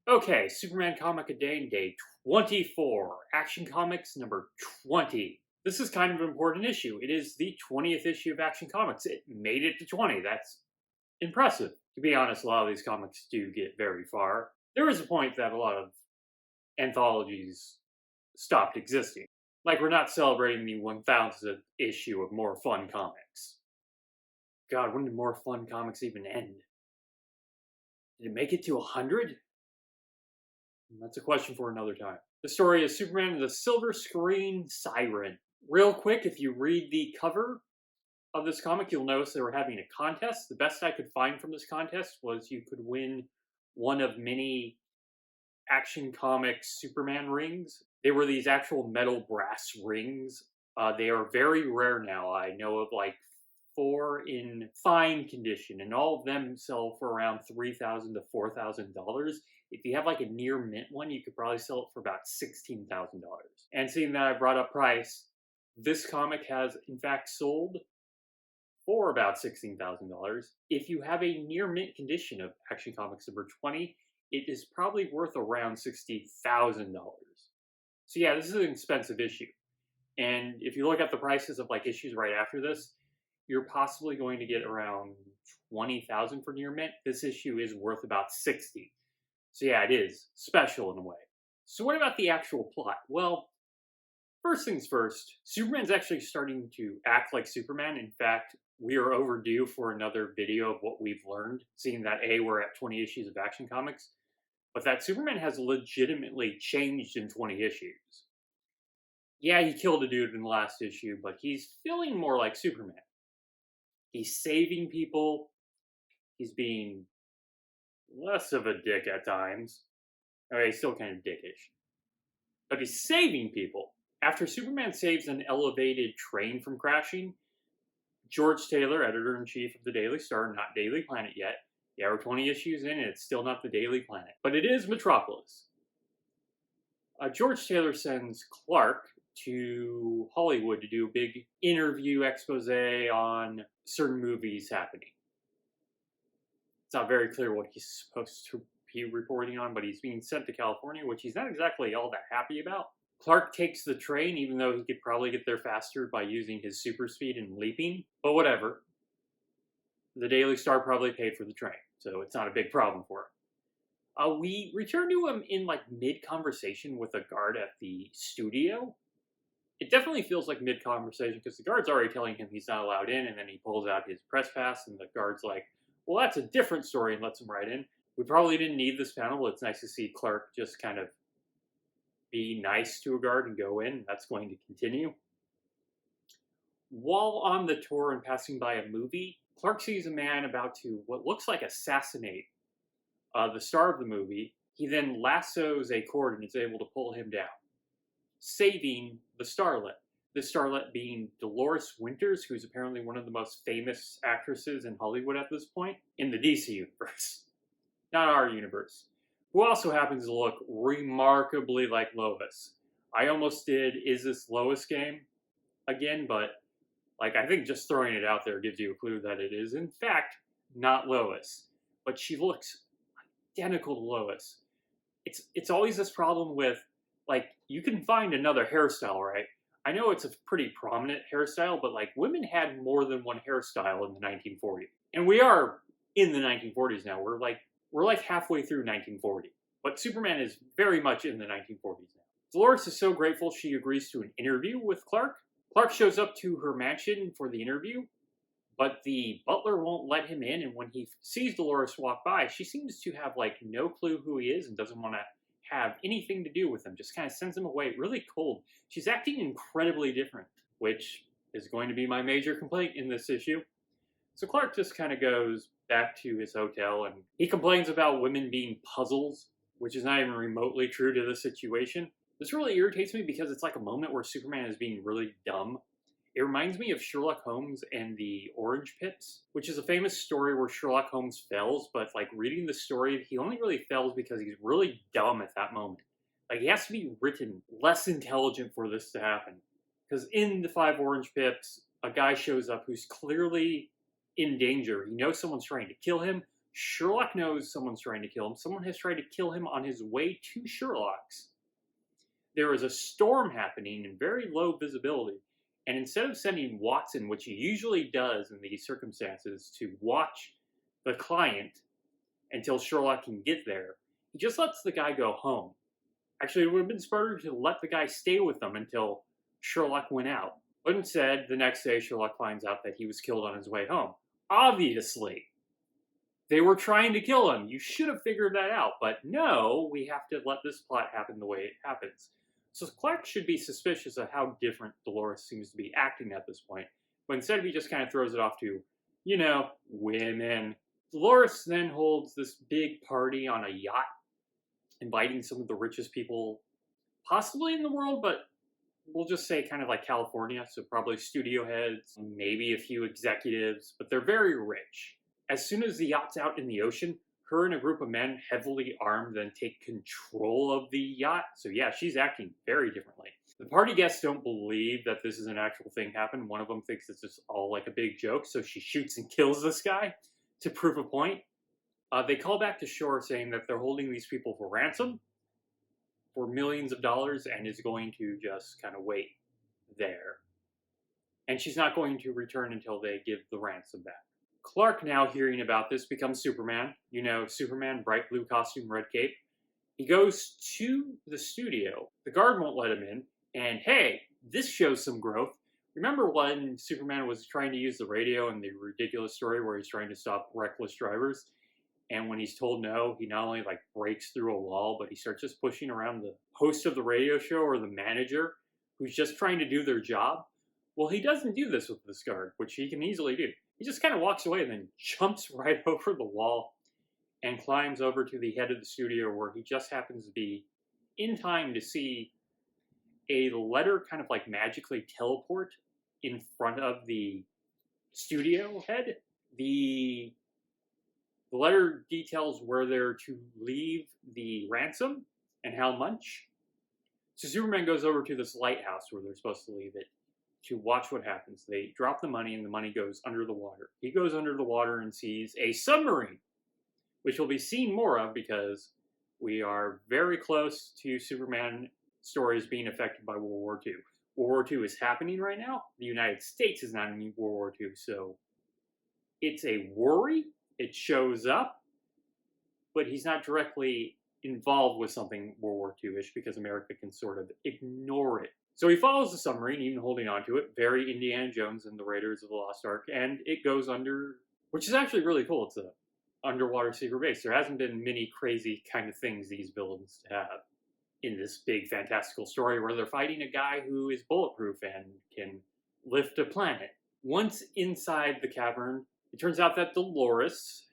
Okay, Superman comic a day 24. Action Comics number 20. This is kind of an important issue. It is the 20th issue of Action Comics. It made it to 20. That's impressive. To be honest, a lot of these comics do get very far. There is a point that a lot of anthologies stopped existing. Like, we're not celebrating the 1000th issue of More Fun Comics. God, when did More Fun Comics even end? Did it make it to 100? That's a question for another time. The story is Superman and the Silver Screen Siren. Real quick, if you read the cover of this comic, you'll notice they were having a contest. The best I could find from this contest was you could win one of many Action Comics Superman rings. They were these actual metal brass rings. They are very rare now. I know of like 4 in fine condition, and all of them sell for around $3,000 to $4,000. If you have like a near mint one, you could probably sell it for about $16,000. And seeing that I brought up price, this comic has in fact sold for about $16,000. If you have a near mint condition of Action Comics number 20, it is probably worth around $60,000. So yeah, this is an expensive issue. And if you look at the prices of like issues right after this, you're possibly going to get around $20,000 for near mint. This issue is worth about $60,000. So yeah, it is special in a way. So what about the actual plot? Well, first things first, Superman's actually starting to act like Superman. In fact, we are overdue for another video of what we've learned, seeing that A, we're at 20 issues of Action Comics, but that Superman has legitimately changed in 20 issues. Yeah, he killed a dude in the last issue, but he's feeling more like Superman. He's saving people. He's being less of a dick at times. Okay, he's still kind of dickish. But he's saving people. After Superman saves an elevated train from crashing, George Taylor, editor-in-chief of the Daily Star, not Daily Planet yet. Yeah, we're 20 issues in and it's still not the Daily Planet. But it is Metropolis. George Taylor sends Clark to Hollywood to do a big interview expose on certain movies happening. It's not very clear what he's supposed to be reporting on, but he's being sent to California, which he's not exactly all that happy about. Clark takes the train, even though he could probably get there faster by using his super speed and leaping, but whatever. The Daily Star probably paid for the train, so it's not a big problem for him. We return to him in like mid-conversation with a guard at the studio. It definitely feels like mid-conversation because the guard's already telling him he's not allowed in, and then he pulls out his press pass, and the guard's like, well, that's a different story, and lets him right in. We probably didn't need this panel, but it's nice to see Clark just kind of be nice to a guard and go in. That's going to continue. While on the tour and passing by a movie, Clark sees a man about to what looks like assassinate the star of the movie. He then lassos a cord and is able to pull him down, saving the starlet. This starlet being Dolores Winters, who's apparently one of the most famous actresses in Hollywood at this point, in the DC universe. Not our universe. Who also happens to look remarkably like Lois. I almost did Is This Lois game again, but like I think just throwing it out there gives you a clue that it is in fact not Lois. But she looks identical to Lois. It's always this problem with, like, you can find another hairstyle, right? I know it's a pretty prominent hairstyle, but like women had more than one hairstyle in the 1940s. And we are in the 1940s now. We're like halfway through 1940. But Superman is very much in the 1940s now. Dolores is so grateful she agrees to an interview with Clark. Clark shows up to her mansion for the interview, but the butler won't let him in, and when he sees Dolores walk by, she seems to have like no clue who he is and doesn't want to have anything to do with him, just kind of sends him away really cold. She's acting incredibly different, which is going to be my major complaint in this issue. So Clark just kind of goes back to his hotel and he complains about women being puzzles, which is not even remotely true to the situation. This really irritates me because it's like a moment where Superman is being really dumb. It reminds me of Sherlock Holmes and the Orange Pips, which is a famous story where Sherlock Holmes fails, but like reading the story, he only really fails because he's really dumb at that moment. Like, he has to be written less intelligent for this to happen. Because in the 5 Orange Pips, a guy shows up who's clearly in danger. He knows someone's trying to kill him. Sherlock knows someone's trying to kill him. Someone has tried to kill him on his way to Sherlock's. There is a storm happening in very low visibility. And instead of sending Watson, which he usually does in these circumstances, to watch the client until Sherlock can get there, he just lets the guy go home. Actually, it would have been smarter to let the guy stay with them until Sherlock went out. But instead, the next day, Sherlock finds out that he was killed on his way home. Obviously, they were trying to kill him. You should have figured that out. But no, we have to let this plot happen the way it happens. So Clark should be suspicious of how different Dolores seems to be acting at this point. But instead, he just kind of throws it off to, women. Dolores then holds this big party on a yacht, inviting some of the richest people possibly in the world, but we'll just say kind of like California, so probably studio heads, maybe a few executives, but they're very rich. As soon as the yacht's out in the ocean, her and a group of men heavily armed then take control of the yacht. So yeah, she's acting very differently. The party guests don't believe that this is an actual thing happened. One of them thinks it's just all like a big joke, so she shoots and kills this guy to prove a point. They call back to shore saying that they're holding these people for ransom for millions of dollars and is going to just kind of wait there. And she's not going to return until they give the ransom back. Clark, now hearing about this, becomes Superman. Superman, bright blue costume, red cape. He goes to the studio. The guard won't let him in. And hey, this shows some growth. Remember when Superman was trying to use the radio in the ridiculous story where he's trying to stop reckless drivers? And when he's told no, he not only breaks through a wall, but he starts just pushing around the host of the radio show or the manager who's just trying to do their job. Well, he doesn't do this with this guard, which he can easily do. He just kind of walks away and then jumps right over the wall and climbs over to the head of the studio where he just happens to be in time to see a letter kind of magically teleport in front of the studio head. The letter details where they're to leave the ransom and how much. So Superman goes over to this lighthouse where they're supposed to leave it to watch what happens. They drop the money and the money goes under the water. He goes under the water and sees a submarine, which will be seen more of because we are very close to Superman stories being affected by World War II. World War II is happening right now. The United States is not in World War II, so it's a worry. It shows up, but he's not directly involved with something World War II-ish because America can sort of ignore it. So he follows the submarine, even holding onto it, very Indiana Jones and the Raiders of the Lost Ark, and it goes under, which is actually really cool. It's a underwater secret base. There hasn't been many crazy kind of things these villains have in this big fantastical story where they're fighting a guy who is bulletproof and can lift a planet. Once inside the cavern, it turns out that Dolores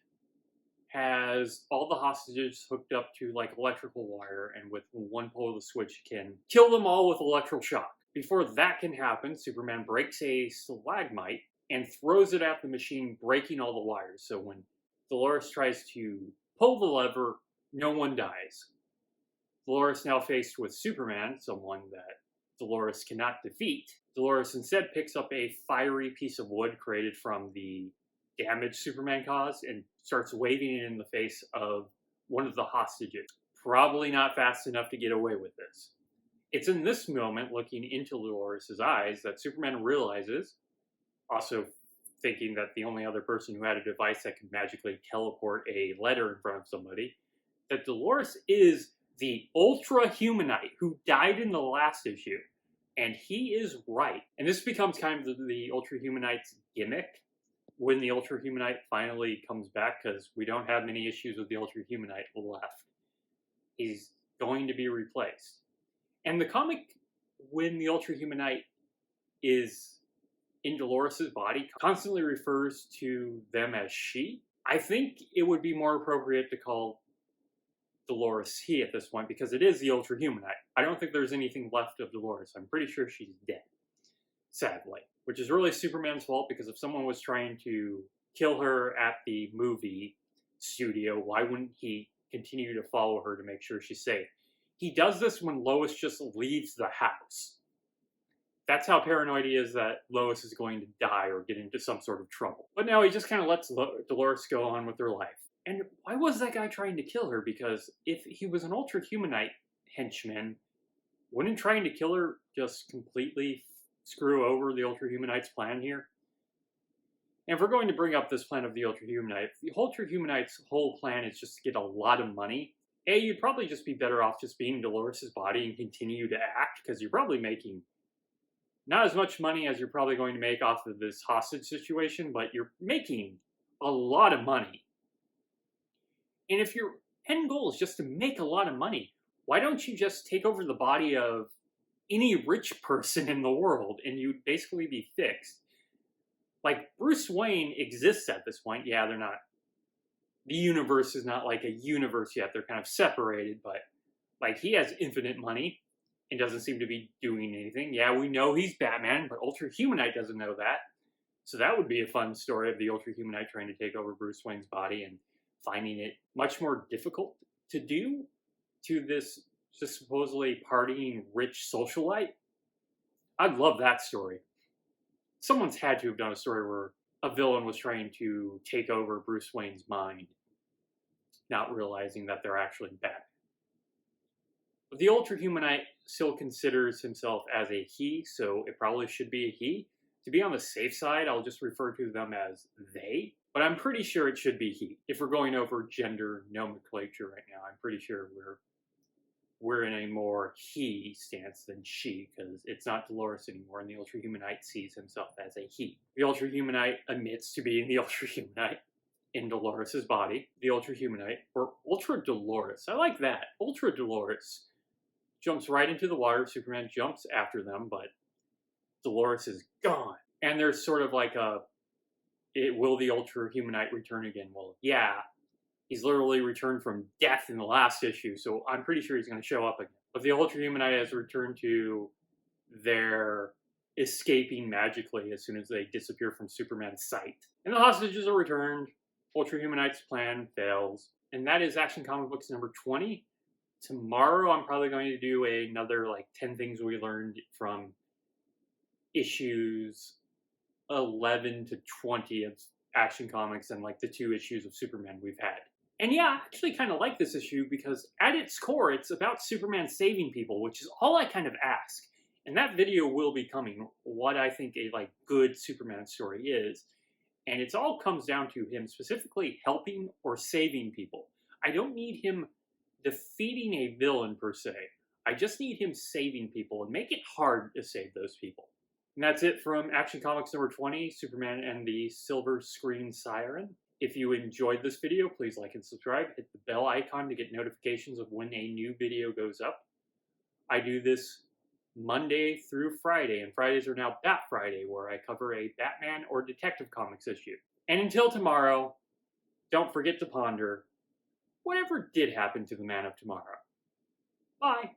has all the hostages hooked up to electrical wire, and with one pull of the switch can kill them all with electrical shock. Before that can happen, Superman breaks a stalagmite and throws it at the machine, breaking all the wires. So when Dolores tries to pull the lever, no one dies. Dolores now faced with Superman, someone that Dolores cannot defeat. Dolores instead picks up a fiery piece of wood created from the damage Superman caused and starts waving it in the face of one of the hostages. Probably not fast enough to get away with this. It's in this moment, looking into Dolores' eyes, that Superman realizes, also thinking that the only other person who had a device that could magically teleport a letter in front of somebody, that Dolores is the Ultra-Humanite who died in the last issue. And he is right. And this becomes kind of the Ultra-Humanite's gimmick when the Ultra-Humanite finally comes back, because we don't have many issues with the Ultra-Humanite left. He's going to be replaced. And the comic, when the Ultra-Humanite is in Dolores' body, constantly refers to them as she. I think it would be more appropriate to call Dolores he at this point, because it is the Ultra-Humanite. I don't think there's anything left of Dolores. I'm pretty sure she's dead, sadly. Which is really Superman's fault, because if someone was trying to kill her at the movie studio, why wouldn't he continue to follow her to make sure she's safe? He does this when Lois just leaves the house. That's how paranoid he is that Lois is going to die or get into some sort of trouble. But now he just kind of lets Dolores go on with her life. And why was that guy trying to kill her? Because if he was an Ultra Humanite henchman, wouldn't trying to kill her just completely screw over the Ultra Humanite's plan here? And if we're going to bring up this plan of the Ultra Humanite, the Ultra Humanite's whole plan is just to get a lot of money. You'd probably just be better off just being Dolores' body and continue to act, because you're probably making not as much money as you're probably going to make off of this hostage situation, but you're making a lot of money. And if your end goal is just to make a lot of money, why don't you just take over the body of any rich person in the world and you'd basically be fixed? Like, Bruce Wayne exists at this point. Yeah, they're not. The universe is not like a universe yet. They're kind of separated, but like, he has infinite money and doesn't seem to be doing anything. Yeah, we know he's Batman, but Ultra Humanite doesn't know that. So that would be a fun story of the Ultra Humanite trying to take over Bruce Wayne's body and finding it much more difficult to do to this just supposedly partying rich socialite. I'd love that story. Someone's had to have done a story where a villain was trying to take over Bruce Wayne's mind, not realizing that they're actually Batman. But the Ultra Humanite still considers himself as a he, so it probably should be a he. To be on the safe side, I'll just refer to them as they, but I'm pretty sure it should be he. If we're going over gender nomenclature right now, I'm pretty sure we're in a more he stance than she, because it's not Dolores anymore, and the Ultra Humanite sees himself as a he. The Ultra Humanite admits to being the Ultra Humanite in Dolores' body. The Ultra Humanite, or Ultra Dolores, I like that. Ultra Dolores jumps right into the water. Superman jumps after them, but Dolores is gone. And there's sort of like will the Ultra Humanite return again? Well, yeah. He's literally returned from death in the last issue, so I'm pretty sure he's going to show up again. But the Ultra Humanite has returned to their escaping magically as soon as they disappear from Superman's sight. And the hostages are returned. Ultra Humanite's plan fails. And that is Action Comic Books number 20. Tomorrow I'm probably going to do another 10 things we learned from issues 11 to 20 of Action Comics and the 2 issues of Superman we've had. And yeah, I actually kind of like this issue because at its core, it's about Superman saving people, which is all I kind of ask. And that video will be coming, what I think a good Superman story is. And it all comes down to him specifically helping or saving people. I don't need him defeating a villain per se. I just need him saving people and make it hard to save those people. And that's it from Action Comics number 20, Superman and the Silver Screen Siren. If you enjoyed this video, please like and subscribe. Hit the bell icon to get notifications of when a new video goes up. I do this Monday through Friday, and Fridays are now Bat Friday, where I cover a Batman or Detective Comics issue. And until tomorrow, don't forget to ponder whatever did happen to the Man of Tomorrow. Bye.